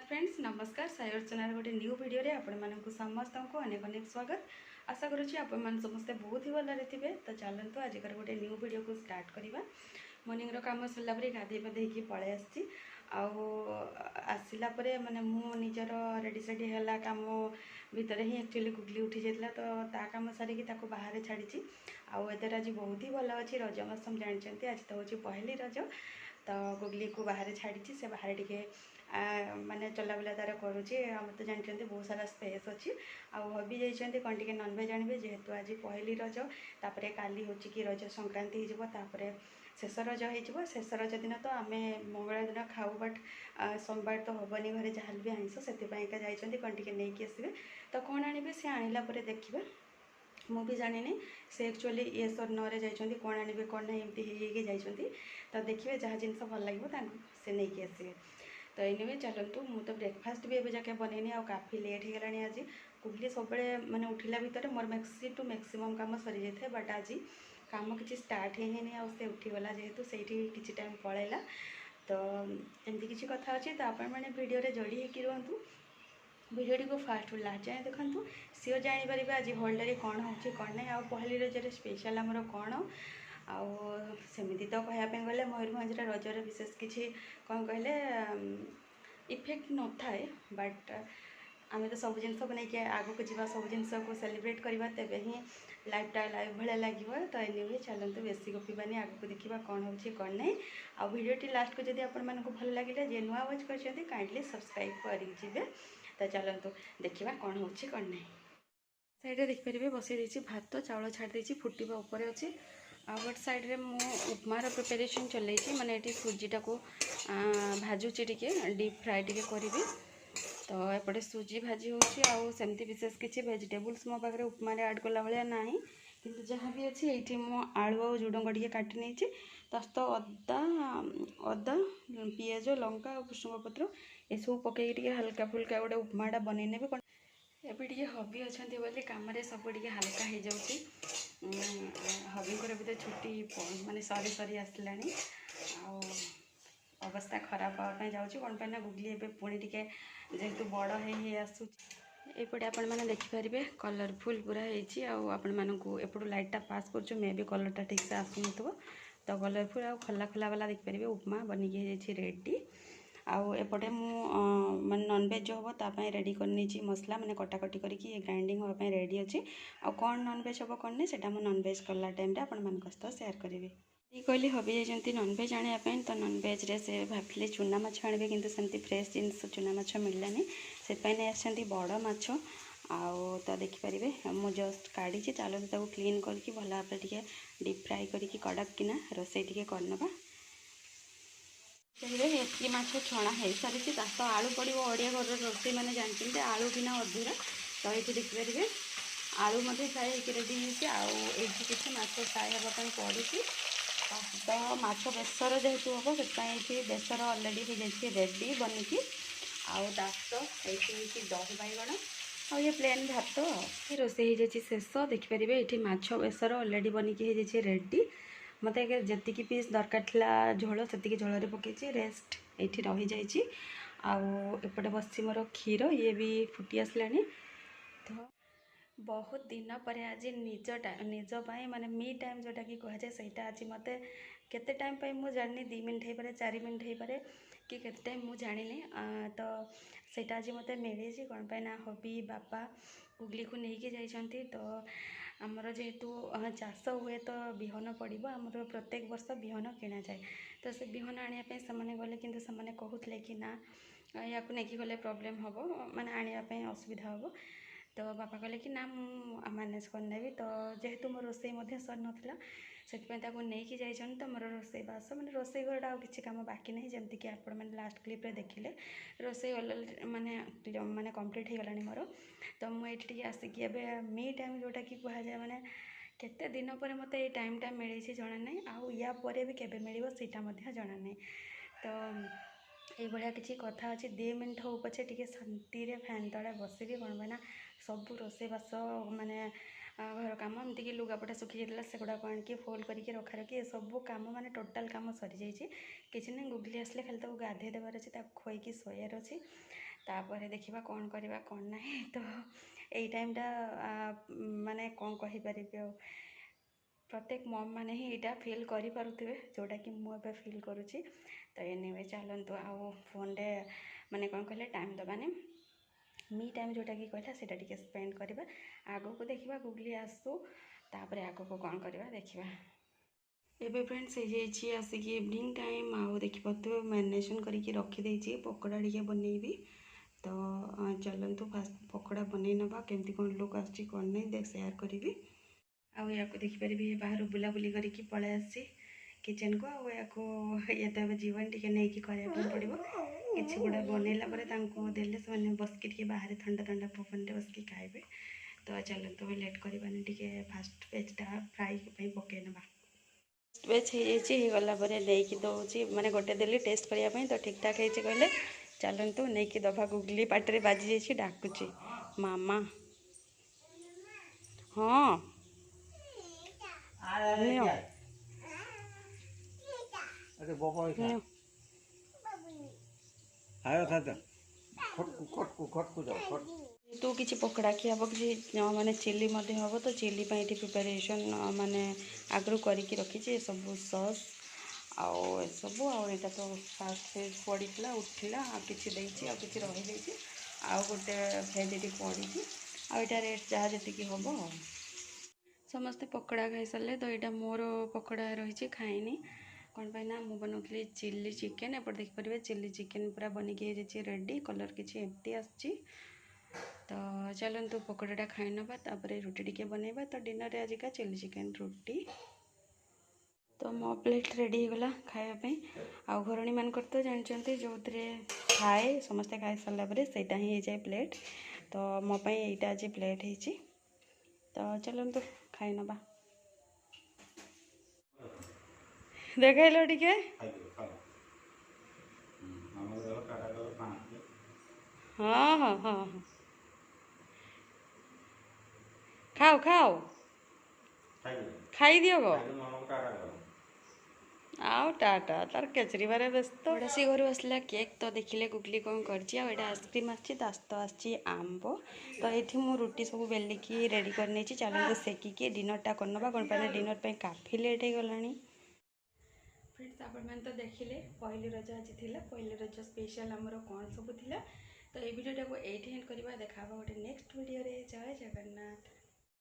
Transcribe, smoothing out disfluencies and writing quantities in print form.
Jagannath friends नमस्कार साई अर्चना गोटे new video रे आपण मानक समस्त को अनेक अनेक स्वागत। आशा करुँच आपण समस्ते बहुत ही भलरे थे। तो चलतु आजिकर गोटे न्यू वीडियो को स्टार्ट करवा। मॉर्निंग काम सरला गाधे पाधे पलि आसला माने मु निजर रेडी सेडी है कम भितर ही एक्चुअली गुगली उठी जाता तो ता कम सारिकी बाहर छाड़ी आदर आज बहुत ही भल अच्छी रज मौसम जानते आज तो हूँ पहली रज। तो गुगली को बाहर छाड़ी से बाहर टे माने चलाबुला तार करुँचे तो जानते बहुत सारा स्पेस अच्छी आबी जाइए कौन टे नॉनवेज आणवे जेहेतु आज पहली रज तापर काली हूँ कि रज संक्रांति होपर शेष रज हो शेष रज दिन तो आम मंगल दिन खाऊ बट सोमवार तो हेनी घरे जहाँ भी आइंस से जाइए कौन टे नहीं आसवे तो कौन आणवे सी आणला देखिए मु भी जानी से एक्चुअली ये सर नरे जाइए कौन आणवे कौन ना एमती जाइए तो देखिए जहाँ जिन भल लगे से नहीं आसवे। तो एनिवे चलतु मु तो ब्रेकफास्ट भी जाके बनैनी आ काफ़ी लेट हो गलानी आज गुगली सब माने उठिला भितर मोर मैक्सिमम काम सरी जाए बट आज काम किसी स्टार्ट ही आसे उठीगला जेहेतु से किसी टाइम पलैला तो एमती किसी कथा अच्छी तो आपण मैंने वीडियो रे जोड़ी होकर रुहतु वीडियो को फास्ट लास्ट जाए देखूँ सिओर जापर आज हॉलीडे कौन हो कौन ना पहली रजर स्पेशल आमर कौन सेमती तो कहवाई गले मयूरभंज रजर विशेष किसी कौन कहले इफेक्ट न थाए बट आम तो सब जिन को लेकिन आग को जीवा सब जिन को सेलिब्रेट करवा तेबे ही लाइफटा लाइव भाया लगे। तो एनिवे चलते बेसी गपिबानी आग को देखा कौन हो कौन नहीं आ भिडियोटी लास्ट को जब आपण भल लगे जे नुआ वाच कर काइंडली सब्सक्राइब करेंगे। तो चलतु देखा कौन हो कौन नहीं साइड देखिपारे बसई देती भात चाउल छाड़ी फुटवा उपर अच्छी आउट साइड रे मु उपमार प्रिपेरेशन चलई माने ये सुजीटा को भाजुची टिके डीप फ्राए टिके करी। तो एपटे सुजी भाजी होमती विशेष किसी वेजिटेबल्स मो पाखे उपमार ऐड कला भाया ना कि जहाँ भी अच्छी ये आलू और झुडंग टे काटी नहीं तस्त अदा अदा पियाज लंका और भृषंग पत्र ये सब पकई हल्का फुल्का गोटे उपमाटा बनई ने एबे टे हबी अच्छा बोली कम सब टे हल्का हो जाऊँगी हबी भी तो छुट्टी माने सरी सरी आसला अवस्था खराब हाँपाई जाऊँगी कौन पाई ना गुगली एवं पुणी टे जेहेतु बड़ है आसू एपटे आपण मैंने देखिपारे कलरफुल पूरा हो एपटू लाइटा पास कर मे भी कलरटा ठीक से आसुन तो कलरफुल आ खला खला वाला देखिपारे उपमा बनिकी रेडी आउ एपटे मु माने नॉनवेज जो हम तापाई रेडी करनी मसला माने कटाकटी करके ग्राइंडिंग होगापी रेडी अच्छी आ कौन नॉनवेज हम कौन नहीं सेटा नॉनवेज कला टाइम आपण सहित सेयार करी कहली हबी जाइए नॉनवेज आने तो नॉनवेज रे से भाविले चूना माछ आने कि सेमती फ्रेश जिनस चूना माछ मिललानी से नहीं आसती बड़ माछ आउ तो देखिपारे मुझे जस्ट काढ़ी चलते क्लीन करके भल भाव टे डीप फ्राए करके कड़क किना रोसई टे करनवा ये माछ छणा हो सारी तो आलू पड़ो ओडिया घर रोसई मैंने जानते आलू बिना अधूरा तो ये देखिपारे आलू फ्राए होकर रेडी आउ किसी माछ फ्राए हाँपाई पड़ी तो माछ बेसर जेहेतु हम से बेसर अलरेडी हो जाए रेडी बनिकी आउ ये दही बैगण और ये प्लेन भात रोसई हो जाए शेष देखिपारे ये माछ बेसर अलरेडी बनिकी हो जाए रेडी मत जी पीस दरकार था झोल से झोल पकई रेस्ट ये रही जाइए आउपटे बस मोर क्षीर ये भी फुटी आसला तो बहुत दिन पर आज निज माने मी टाइम जोटा कि कह जाए आज मत केते टाइम पे मु जानी 2 मिनट हो पारे 4 मिनट हो पारे कि केते टाइम मु जानी तो सेटा आज मत मिली कौन पाई ना हबी बापा गुगली को लेकिन जाइए तो आमर जेहेतु चाष हुए तो बिहन पड़ो आमर प्रत्येक वर्ष बिहन किणा जाए तो से बिहन आने से गले कि कहते कि ना या नहीं गले प्रोब्लेम हम माने आने असुविधा हम तो बापा कहले कि ना मैनेज करनेबी तो जेहेतु मोर रोसई सर नाला से नहीं जाइए तो मोर रोसई बास मैंने रोसई घर आ कि कम बाकी नहीं जमती कि आपण मैंने लास्ट क्लिप्रे देखिले रोसई माने माने कंप्लीट हो गलानी मोर तो मुझे आसिकी मी टाइम जोटा कि कह जाए मैंने केते दिन पर मत ये टाइमटा मिली जना ना आउ या पर भी केबे मिलिबो सेटा मध्य जना नहीं तो ये किसी कथा अच्छी 2 मिनट हो पछे टी शांति फैन तले बसिकी कौन पाई ना सब रोसई बास माने घर कम एमती कि लुगापटा सुखी जाता से गुड़ाक आणिकी फोल्ड करके रखा रखी ये सब कम माने टोटाल कम सरी जाइए किसी ना गुगली आसले खाली गाधे देवार अच्छे खुआई शोयार अच्छी तापर देखा कौन करवा कौन ना तो यही टाइमटा माने कौन कहीपरि प्रत्येक मम मैंने ही यहाँ फिल करें जोटा कि मुझे फिल करुँची तो एनिवे चलतु आउ फोन रे माने कौन कहले टाइम दबानी मी टाइम जोटा कि कहला सेटा टिके स्पेंड करवा आगो को देखा गुगली आसू तापर आगो को कौन करवा देखा एबे फ्रेंड्स हो आसिक इवनिंग टाइम आउ देखिए मैरिनेशन करके रखीदे पकोड़ा टिके बनैबी तो चलतु फास्ट पकोड़ा बनई नवा केमती कौन लुक आसुची कौन नहीं देख शेयर करी आउ या देखिपारे बाहर बुलाबुली करके पलै आसी किचन को आउ या तो जीवन टी नहीं कराया पड़ो कि गुड़ा बनैला देले से बसकी टे बाहर ठंडा ठंडा पवन बसकी खाए तो चलते तो लेट करवानी टे फास्ट पेजटा फ्राई पकई नवा पेज हो गला नहीं दौर माने गोटे देली टेस्ट करने तो ठीक ठाक है कहले चलतु नहीं दफा गुगली पाटे बाजी जाइए डाकुची मामा हाँ तू किसी पकड़ा खिया कि माने चिली हम तो चिली प्रिपरेशन माने आगु करके रखी सब सॉस आउ सब आईटा तो फास्ट फेज पड़ा उठला किसी कि रही आउ गोटे भेज पड़ी आईटा रेट जहाँ जी हम समस्ते पकोड़ा खाई सारे तो यहाँ मोर पकोड़ा रही खाइनी कौन पाई ना मुझे बनौली चिल्ली चिकेन एपट देखिपारे चिल्ली चिकेन पूरा बनिकी रेडी कलर किसी एमती आसी तो चलतु पकोड़ाटा खाई नवा तापर रुटी टिके बनैबा तो डिनर आजिका चिल्ली चिकेन रुटी तो मो प्लेट रेडी होगला खायापी आउ घरणी मान तो जानते जो खाए समस्ते खाई सारापर से ही जाए प्लेट तो मोपाई यहाँ आज प्लेट हो तो चलतु खाई नवा देखाइल टिके हाँ हाँ हाँ हाँ खाओ खाओ खाई दियो गो आउ टाटा तार केचरी बारे व्यस्त पड़ोसी घर आसला केक तो देखिले गुगली कौन कर आइसक्रीम आसी आंब तो ये मुझे रुटी सब बेलिकी रेडी कर चलते सेकिकी डिनरटा करनवा कौन पाने डिनर पे काफी लेट हो गला फ्रेंड्स आपण तो देखिले पहली रज आज थी पहली रज स्पेशल आमर कौन सब थिला तो ये वीडियोटा को एंड करवा देखा गोटे नेक्स्ट वीडियो रे जय जगन्नाथ।